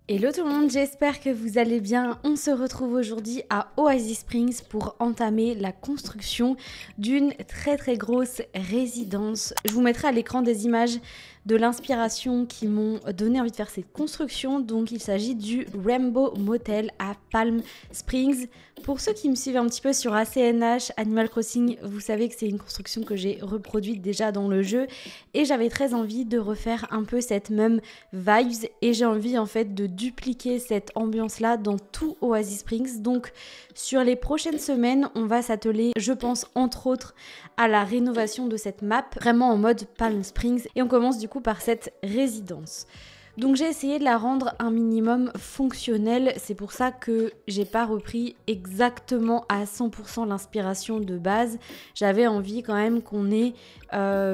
Hello tout le monde, j'espère que vous allez bien. On se retrouve aujourd'hui à Oasis Springs pour entamer la construction d'une très grosse résidence. Je vous mettrai à l'écran des images de l'inspiration qui m'ont donné envie de faire cette construction. Donc il s'agit du Rainbow Motel à Palm Springs. Pour ceux qui me suivent un petit peu sur ACNH, Animal Crossing, vous savez que c'est une construction que j'ai reproduite déjà dans le jeu et j'avais très envie de refaire un peu cette même vibes et j'ai envie en fait de dupliquer cette ambiance là dans tout Oasis Springs. Donc sur les prochaines semaines, on va s'atteler, je pense entre autres, à la rénovation de cette map, vraiment en mode Palm Springs, et on commence du coup par cette résidence. Donc j'ai essayé de la rendre un minimum fonctionnelle, c'est pour ça que j'ai pas repris exactement à 100% l'inspiration de base. J'avais envie quand même qu'on ait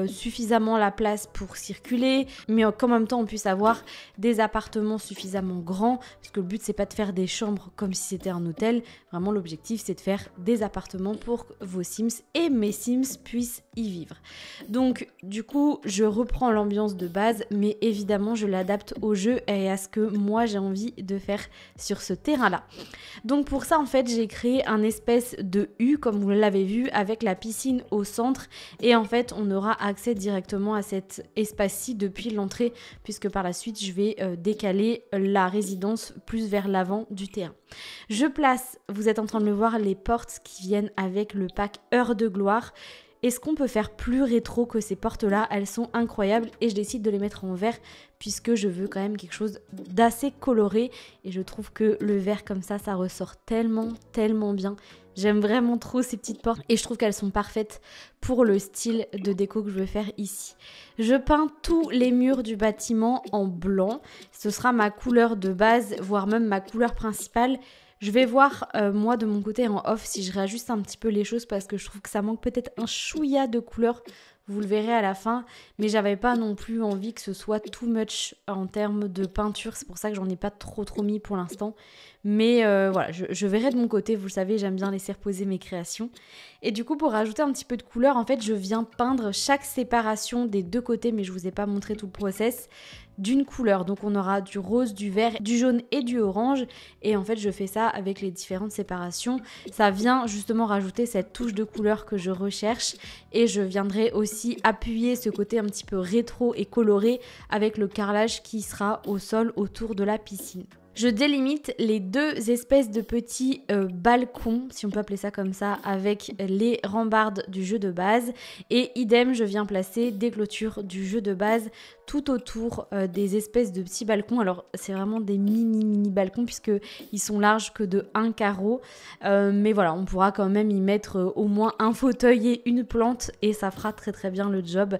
suffisamment la place pour circuler, mais qu'en même temps on puisse avoir des appartements suffisamment grands, parce que le but c'est pas de faire des chambres comme si c'était un hôtel, vraiment l'objectif c'est de faire des appartements pour que vos Sims et mes Sims puissent y vivre. Donc du coup je reprends l'ambiance de base, mais évidemment je l'adapte au jeu et à ce que moi j'ai envie de faire sur ce terrain-là. Donc pour ça en fait j'ai créé un espèce de U comme vous l'avez vu avec la piscine au centre et en fait on aura accès directement à cet espace-ci depuis l'entrée puisque par la suite je vais décaler la résidence plus vers l'avant du terrain. Je place, vous êtes en train de le voir, les portes qui viennent avec le pack Heure de Gloire. Est-ce qu'on peut faire plus rétro que ces portes-là? Elles sont incroyables et je décide de les mettre en vert puisque je veux quand même quelque chose d'assez coloré et je trouve que le vert comme ça ressort tellement bien. J'aime vraiment trop ces petites portes et je trouve qu'elles sont parfaites pour le style de déco que je veux faire ici. Je peins tous les murs du bâtiment en blanc. Ce sera ma couleur de base, voire même ma couleur principale. Je vais voir moi de mon côté en off si je réajuste un petit peu les choses parce que je trouve que ça manque peut-être un chouïa de couleur. Vous le verrez à la fin, mais j'avais pas non plus envie que ce soit too much en termes de peinture, c'est pour ça que j'en ai pas trop mis pour l'instant. Mais voilà, je verrai de mon côté, vous le savez, j'aime bien laisser reposer mes créations. Et du coup, pour rajouter un petit peu de couleur, en fait, je viens peindre chaque séparation des deux côtés, mais je vous ai pas montré tout le process, d'une couleur. Donc on aura du rose, du vert, du jaune et du orange. Et en fait, je fais ça avec les différentes séparations. Ça vient justement rajouter cette touche de couleur que je recherche. Et je viendrai aussi appuyer ce côté un petit peu rétro et coloré avec le carrelage qui sera au sol autour de la piscine. Je délimite les deux espèces de petits balcons, si on peut appeler ça comme ça, avec les rambardes du jeu de base. Et idem, je viens placer des clôtures du jeu de base tout autour des espèces de petits balcons. Alors c'est vraiment des mini balcons puisqu'ils sont larges que de 1 carreau. Mais voilà, on pourra quand même y mettre au moins un fauteuil et une plante et ça fera très bien le job.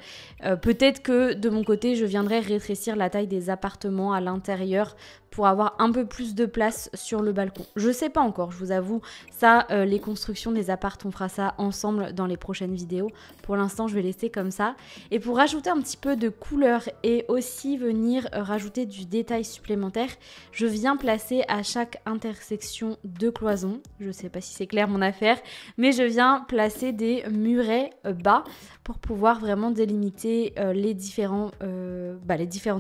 Peut-être que de mon côté, je viendrai rétrécir la taille des appartements à l'intérieur pour avoir un peu plus de place sur le balcon. Je sais pas encore, je vous avoue. Ça, les constructions des apparts, on fera ça ensemble dans les prochaines vidéos. Pour l'instant, je vais laisser comme ça. Et pour rajouter un petit peu de couleur et aussi venir rajouter du détail supplémentaire, je viens placer à chaque intersection de cloisons. Je sais pas si c'est clair mon affaire, mais je viens placer des murets bas pour pouvoir vraiment délimiter les différentes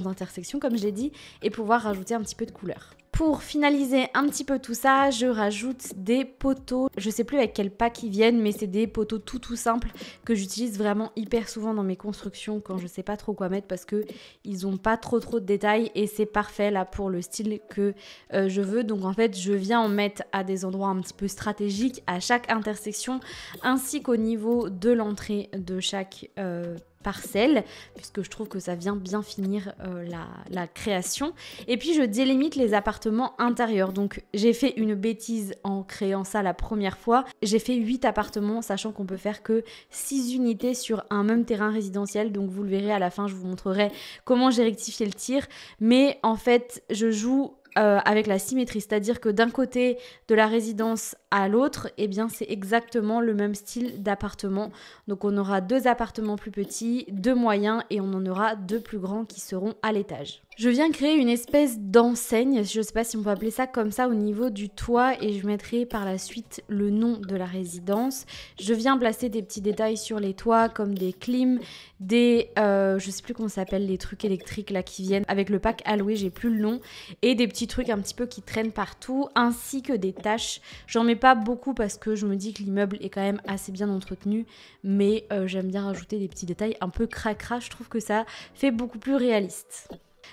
intersections, comme je l'ai dit, et pouvoir rajouter un petit peu de couleur. Pour finaliser un petit peu tout ça, je rajoute des poteaux. Je sais plus avec quel pack ils viennent, mais c'est des poteaux tout simples que j'utilise vraiment hyper souvent dans mes constructions quand je sais pas trop quoi mettre parce que ils ont pas trop de détails et c'est parfait là pour le style que je veux. Donc en fait, je viens en mettre à des endroits un petit peu stratégiques à chaque intersection ainsi qu'au niveau de l'entrée de chaque parcelle, puisque je trouve que ça vient bien finir la création. Et puis je délimite les appartements intérieurs. Donc j'ai fait une bêtise en créant ça la première fois. J'ai fait 8 appartements, sachant qu'on peut faire que 6 unités sur un même terrain résidentiel. Donc vous le verrez à la fin, je vous montrerai comment j'ai rectifié le tir. Mais en fait, je joue avec la symétrie, c'est-à-dire que d'un côté de la résidence à l'autre, eh bien c'est exactement le même style d'appartement. Donc on aura 2 appartements plus petits, 2 moyens et on en aura 2 plus grands qui seront à l'étage. Je viens créer une espèce d'enseigne, je ne sais pas si on peut appeler ça comme ça, au niveau du toit et je mettrai par la suite le nom de la résidence. Je viens placer des petits détails sur les toits comme des clims, je sais plus comment ça s'appelle, les trucs électriques là qui viennent avec le pack alloué, j'ai plus le nom, et des petits trucs un petit peu qui traînent partout, ainsi que des taches. J'en mets pas beaucoup parce que je me dis que l'immeuble est quand même assez bien entretenu, mais j'aime bien rajouter des petits détails un peu cracra, je trouve que ça fait beaucoup plus réaliste.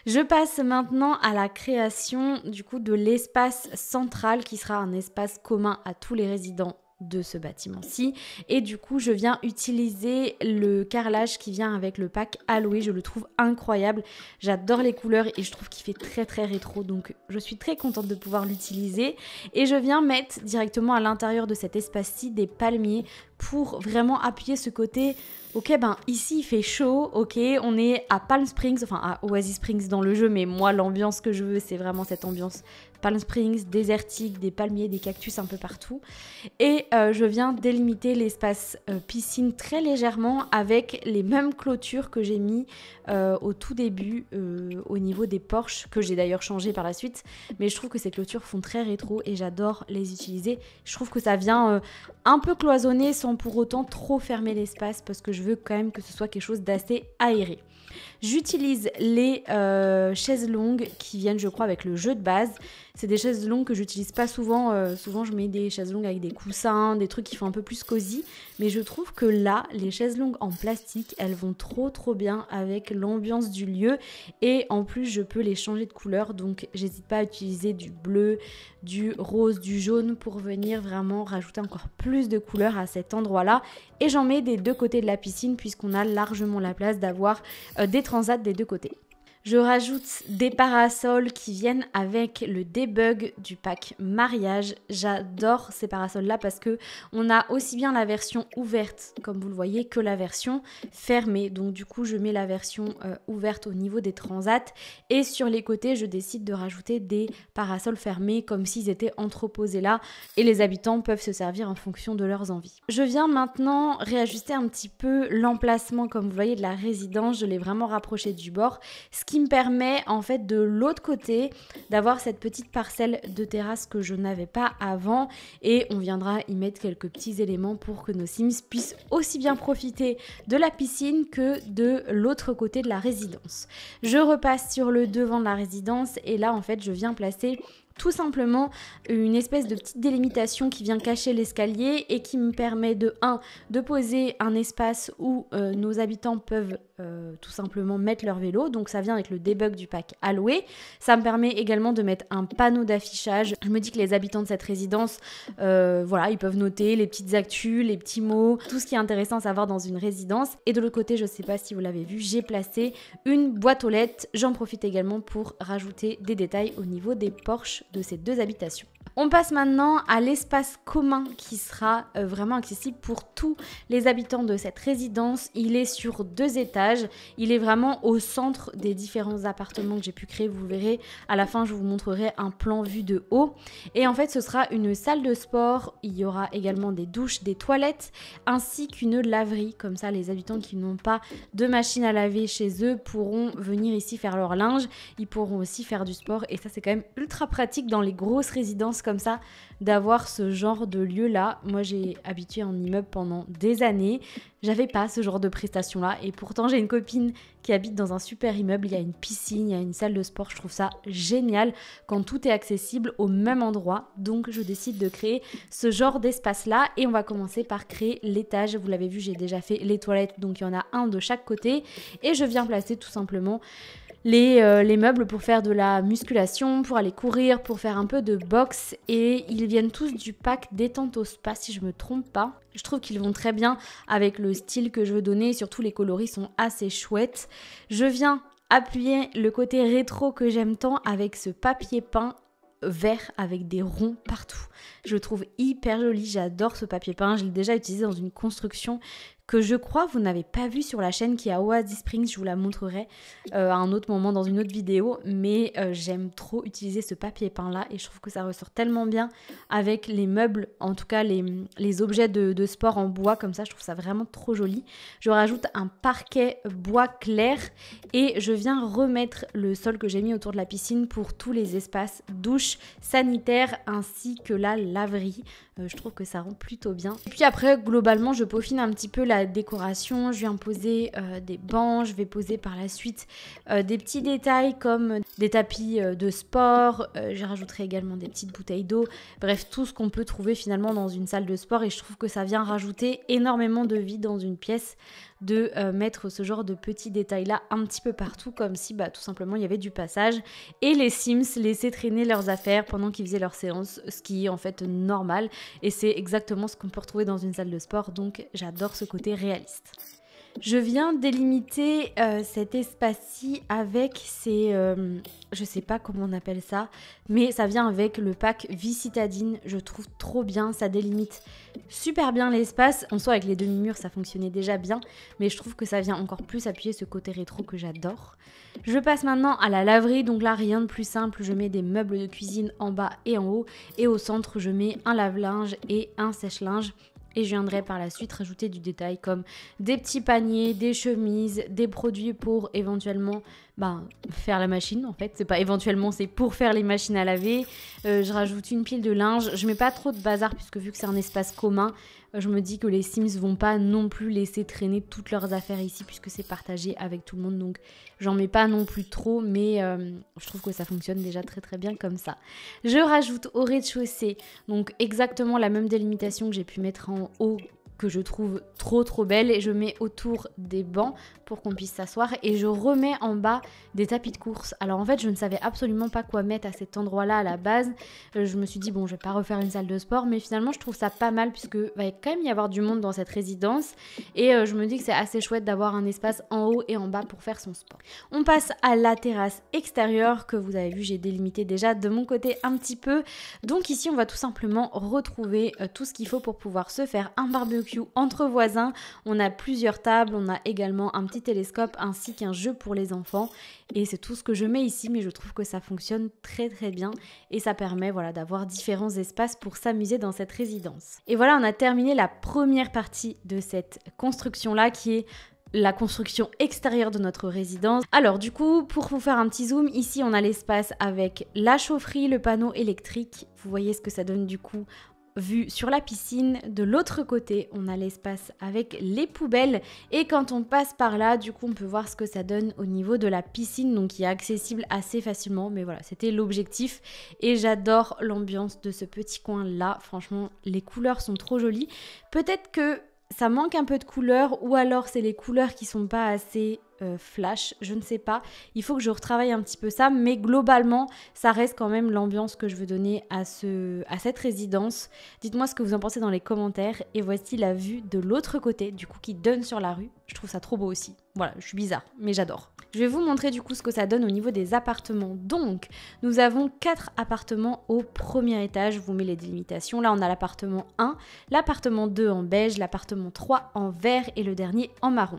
Je passe maintenant à la création du coup de l'espace central qui sera un espace commun à tous les résidents de ce bâtiment-ci, et du coup je viens utiliser le carrelage qui vient avec le pack alloué. Je le trouve incroyable, j'adore les couleurs et je trouve qu'il fait très très rétro, donc je suis très contente de pouvoir l'utiliser. Et je viens mettre directement à l'intérieur de cet espace-ci des palmiers pour vraiment appuyer ce côté. Ok, ben ici il fait chaud, ok, on est à Palm Springs, enfin à Oasis Springs dans le jeu, mais moi l'ambiance que je veux c'est vraiment cette ambiance Palm Springs, désertique, des palmiers, des cactus un peu partout. Et je viens délimiter l'espace piscine très légèrement avec les mêmes clôtures que j'ai mis au tout début au niveau des porches, que j'ai d'ailleurs changé par la suite. Mais je trouve que ces clôtures font très rétro et j'adore les utiliser. Je trouve que ça vient un peu cloisonner sans pour autant trop fermer l'espace parce que je veux quand même que ce soit quelque chose d'assez aéré. J'utilise les chaises longues qui viennent je crois avec le jeu de base. C'est des chaises longues que j'utilise pas souvent. Souvent je mets des chaises longues avec des coussins, des trucs qui font un peu plus cosy. Mais je trouve que là, les chaises longues en plastique, elles vont trop bien avec l'ambiance du lieu. Et en plus je peux les changer de couleur. Donc j'hésite pas à utiliser du bleu, du rose, du jaune pour venir vraiment rajouter encore plus de couleurs à cet endroit-là. Et j'en mets des deux côtés de la piscine puisqu'on a largement la place d'avoir des transats des deux côtés. Je rajoute des parasols qui viennent avec le debug du pack mariage. J'adore ces parasols là parce que on a aussi bien la version ouverte comme vous le voyez que la version fermée. Donc du coup je mets la version ouverte au niveau des transats et sur les côtés je décide de rajouter des parasols fermés comme s'ils étaient entreposés là et les habitants peuvent se servir en fonction de leurs envies. Je viens maintenant réajuster un petit peu l'emplacement comme vous voyez de la résidence. Je l'ai vraiment rapproché du bord, ce qui me permet en fait de l'autre côté d'avoir cette petite parcelle de terrasse que je n'avais pas avant et on viendra y mettre quelques petits éléments pour que nos Sims puissent aussi bien profiter de la piscine que de l'autre côté de la résidence. Je repasse sur le devant de la résidence et là en fait je viens placer tout simplement une espèce de petite délimitation qui vient cacher l'escalier et qui me permet de poser un espace où nos habitants peuvent tout simplement mettre leur vélo. Donc ça vient avec le debug du pack alloué. Ça me permet également de mettre un panneau d'affichage. Je me dis que les habitants de cette résidence, voilà, ils peuvent noter les petites actus, les petits mots, tout ce qui est intéressant à savoir dans une résidence. Et de l'autre côté, je ne sais pas si vous l'avez vu, j'ai placé une boîte aux lettres. J'en profite également pour rajouter des détails au niveau des porches de ces deux habitations. On passe maintenant à l'espace commun qui sera vraiment accessible pour tous les habitants de cette résidence. Il est sur 2 étages, il est vraiment au centre des différents appartements que j'ai pu créer. Vous verrez, à la fin je vous montrerai un plan vu de haut. Et en fait ce sera une salle de sport, il y aura également des douches, des toilettes, ainsi qu'une laverie. Comme ça les habitants qui n'ont pas de machine à laver chez eux pourront venir ici faire leur linge. Ils pourront aussi faire du sport et ça c'est quand même ultra pratique dans les grosses résidences comme ça d'avoir ce genre de lieu là. Moi j'ai habité en immeuble pendant des années, j'avais pas ce genre de prestations là et pourtant j'ai une copine qui habite dans un super immeuble, il y a une piscine, il y a une salle de sport. Je trouve ça génial quand tout est accessible au même endroit, donc je décide de créer ce genre d'espace là et on va commencer par créer l'étage. Vous l'avez vu, j'ai déjà fait les toilettes, donc il y en a un de chaque côté et je viens placer tout simplement les meubles pour faire de la musculation, pour aller courir, pour faire un peu de boxe et ils viennent tous du pack détente au spa si je me trompe pas. Je trouve qu'ils vont très bien avec le style que je veux donner, surtout les coloris sont assez chouettes. Je viens appuyer le côté rétro que j'aime tant avec ce papier peint vert avec des ronds partout. Je le trouve hyper joli, j'adore ce papier peint, je l'ai déjà utilisé dans une construction que je crois vous n'avez pas vu sur la chaîne qui est à Oasis Springs. Je vous la montrerai à un autre moment dans une autre vidéo, mais j'aime trop utiliser ce papier peint là et je trouve que ça ressort tellement bien avec les meubles, en tout cas les objets de sport en bois comme ça, je trouve ça vraiment trop joli. Je rajoute un parquet bois clair et je viens remettre le sol que j'ai mis autour de la piscine pour tous les espaces douche, sanitaire ainsi que la laverie. Je trouve que ça rend plutôt bien. Et puis après, globalement, je peaufine un petit peu la décoration. Je viens poser des bancs. Je vais poser par la suite des petits détails comme des tapis de sport. Je rajouterai également des petites bouteilles d'eau. Bref, tout ce qu'on peut trouver finalement dans une salle de sport. Et je trouve que ça vient rajouter énormément de vie dans une pièce de mettre ce genre de petits détails là un petit peu partout, comme si tout simplement il y avait du passage. Et les Sims laissaient traîner leurs affaires pendant qu'ils faisaient leur séance, ce qui est en fait normal et c'est exactement ce qu'on peut retrouver dans une salle de sport, donc j'adore ce côté réaliste. Je viens délimiter cet espace-ci avec ces... je sais pas comment on appelle ça, mais ça vient avec le pack Vie Citadine. Je trouve trop bien, ça délimite super bien l'espace. En soi, avec les demi-murs, ça fonctionnait déjà bien, mais je trouve que ça vient encore plus appuyer ce côté rétro que j'adore. Je passe maintenant à la laverie, donc là, rien de plus simple. Je mets des meubles de cuisine en bas et en haut, et au centre, je mets un lave-linge et un sèche-linge. Et je viendrai par la suite rajouter du détail comme des petits paniers, des chemises, des produits pour éventuellement faire la machine en fait. C'est pas éventuellement, c'est pour faire les machines à laver. Je rajoute une pile de linge. Je mets pas trop de bazar puisque vu que c'est un espace commun, je me dis que les Sims vont pas non plus laisser traîner toutes leurs affaires ici puisque c'est partagé avec tout le monde. Donc j'en mets pas non plus trop, mais je trouve que ça fonctionne déjà très très bien comme ça. Je rajoute au rez-de-chaussée donc exactement la même délimitation que j'ai pu mettre en haut, que je trouve trop belle, et je mets autour des bancs pour qu'on puisse s'asseoir et je remets en bas des tapis de course. Alors en fait je ne savais absolument pas quoi mettre à cet endroit là à la base. Je me suis dit bon, je vais pas refaire une salle de sport, mais finalement je trouve ça pas mal puisque va quand même y avoir du monde dans cette résidence et je me dis que c'est assez chouette d'avoir un espace en haut et en bas pour faire son sport. On passe à la terrasse extérieure que vous avez vu, j'ai délimité déjà de mon côté un petit peu. Donc ici on va tout simplement retrouver tout ce qu'il faut pour pouvoir se faire un barbecue entre voisins. On a plusieurs tables, on a également un petit télescope ainsi qu'un jeu pour les enfants et c'est tout ce que je mets ici, mais je trouve que ça fonctionne très bien et ça permet d'avoir différents espaces pour s'amuser dans cette résidence. Et voilà, on a terminé la première partie de cette construction là qui est la construction extérieure de notre résidence. Alors du coup, pour vous faire un petit zoom, ici on a l'espace avec la chaufferie, le panneau électrique. Vous voyez ce que ça donne du coup vue sur la piscine. De l'autre côté, on a l'espace avec les poubelles et quand on passe par là, du coup, on peut voir ce que ça donne au niveau de la piscine, donc qui est accessible assez facilement. Mais voilà, c'était l'objectif et j'adore l'ambiance de ce petit coin là. Franchement, les couleurs sont trop jolies. Peut-être que ça manque un peu de couleurs ou alors c'est les couleurs qui sont pas assez flash, je ne sais pas. Il faut que je retravaille un petit peu ça, mais globalement, ça reste quand même l'ambiance que je veux donner à cette résidence. Dites-moi ce que vous en pensez dans les commentaires. Et voici la vue de l'autre côté, du coup, qui donne sur la rue. Je trouve ça trop beau aussi. Voilà, je suis bizarre, mais j'adore. Je vais vous montrer du coup ce que ça donne au niveau des appartements. Donc, nous avons 4 appartements au premier étage. Je vous mets les délimitations. Là, on a l'appartement 1, l'appartement 2 en beige, l'appartement 3 en vert et le dernier en marron.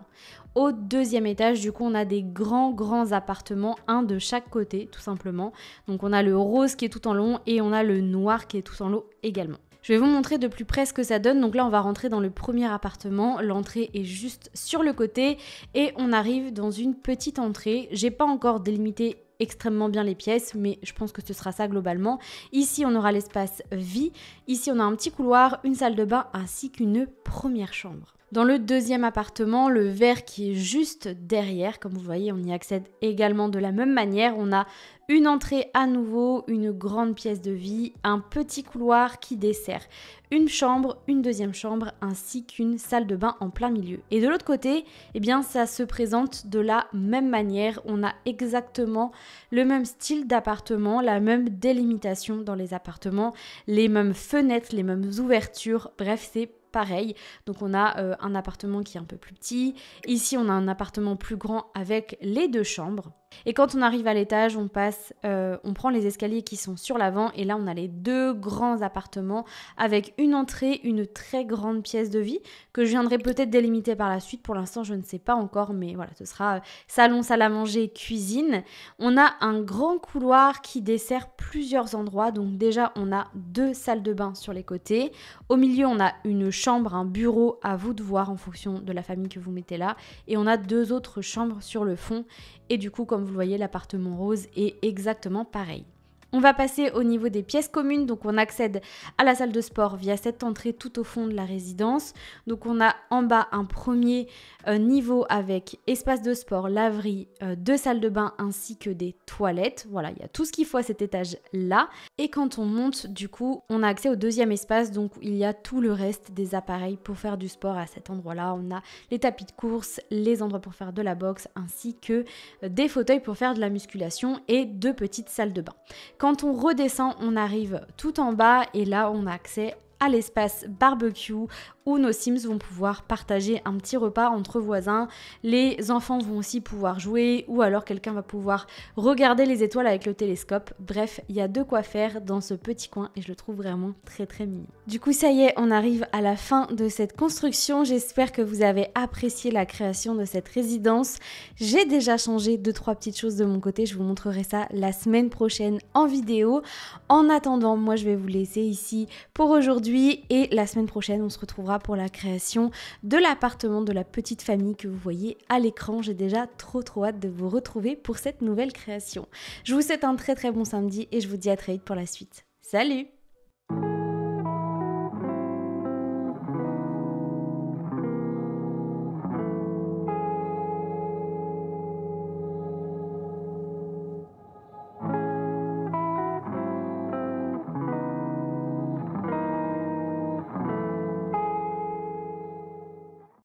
Au deuxième étage, du coup, on a des grands appartements, un de chaque côté, tout simplement. Donc, on a le rose qui est tout en long et on a le noir qui est tout en long également. Je vais vous montrer de plus près ce que ça donne. Donc là, on va rentrer dans le premier appartement. L'entrée est juste sur le côté et on arrive dans une petite entrée. J'ai pas encore délimité extrêmement bien les pièces, mais je pense que ce sera ça globalement. Ici, on aura l'espace vie. Ici, on a un petit couloir, une salle de bain ainsi qu'une première chambre. Dans le deuxième appartement, le vert qui est juste derrière, comme vous voyez, on y accède également de la même manière. On a une entrée à nouveau, une grande pièce de vie, un petit couloir qui dessert une chambre, une deuxième chambre ainsi qu'une salle de bain en plein milieu. Et de l'autre côté, eh bien, ça se présente de la même manière. On a exactement le même style d'appartement, la même délimitation dans les appartements, les mêmes fenêtres, les mêmes ouvertures. Bref, c'est pareil. Donc on a un appartement qui est un peu plus petit. Ici, on a un appartement plus grand avec les 2 chambres. Et quand on arrive à l'étage, on prend les escaliers qui sont sur l'avant et là on a les 2 grands appartements avec une entrée, une très grande pièce de vie que je viendrai peut-être délimiter par la suite. Pour l'instant je ne sais pas encore, mais voilà, ce sera salon, salle à manger, cuisine. On a un grand couloir qui dessert plusieurs endroits, donc déjà on a 2 salles de bain sur les côtés. Au milieu on a une chambre, un bureau, à vous de voir en fonction de la famille que vous mettez là, et on a 2 autres chambres sur le fond. Et du coup, comme vous le voyez, l'appartement rose est exactement pareil. On va passer au niveau des pièces communes, donc on accède à la salle de sport via cette entrée tout au fond de la résidence. Donc on a en bas un premier niveau avec espace de sport, laverie, 2 salles de bain ainsi que des toilettes. Voilà, il y a tout ce qu'il faut à cet étage-là. Et quand on monte, du coup, on a accès au 2e espace, donc il y a tout le reste des appareils pour faire du sport à cet endroit-là. On a les tapis de course, les endroits pour faire de la boxe ainsi que des fauteuils pour faire de la musculation et 2 petites salles de bain. Quand on redescend, on arrive tout en bas et là, on a accès à l'espace barbecue où nos Sims vont pouvoir partager un petit repas entre voisins. Les enfants vont aussi pouvoir jouer ou alors quelqu'un va pouvoir regarder les étoiles avec le télescope. Bref, il y a de quoi faire dans ce petit coin et je le trouve vraiment très très mignon. Du coup, ça y est, on arrive à la fin de cette construction. J'espère que vous avez apprécié la création de cette résidence. J'ai déjà changé 2-3 petites choses de mon côté. Je vous montrerai ça la semaine prochaine en vidéo. En attendant, moi je vais vous laisser ici pour aujourd'hui et la semaine prochaine, on se retrouvera pour la création de l'appartement de la petite famille que vous voyez à l'écran. J'ai déjà trop hâte de vous retrouver pour cette nouvelle création. Je vous souhaite un très très bon samedi et je vous dis à très vite pour la suite. Salut!